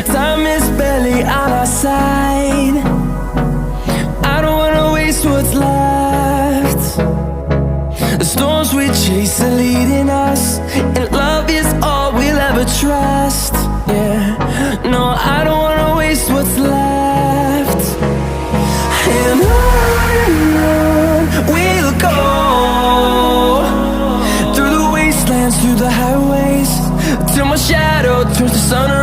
Time is barely on our side. I don't wanna waste what's left. The storms we chase are leading us, and love is all we'll ever trust. Yeah, no, I don't wanna waste what's left. And on we'll go, through the wastelands, through the highways, till my shadow turns to sun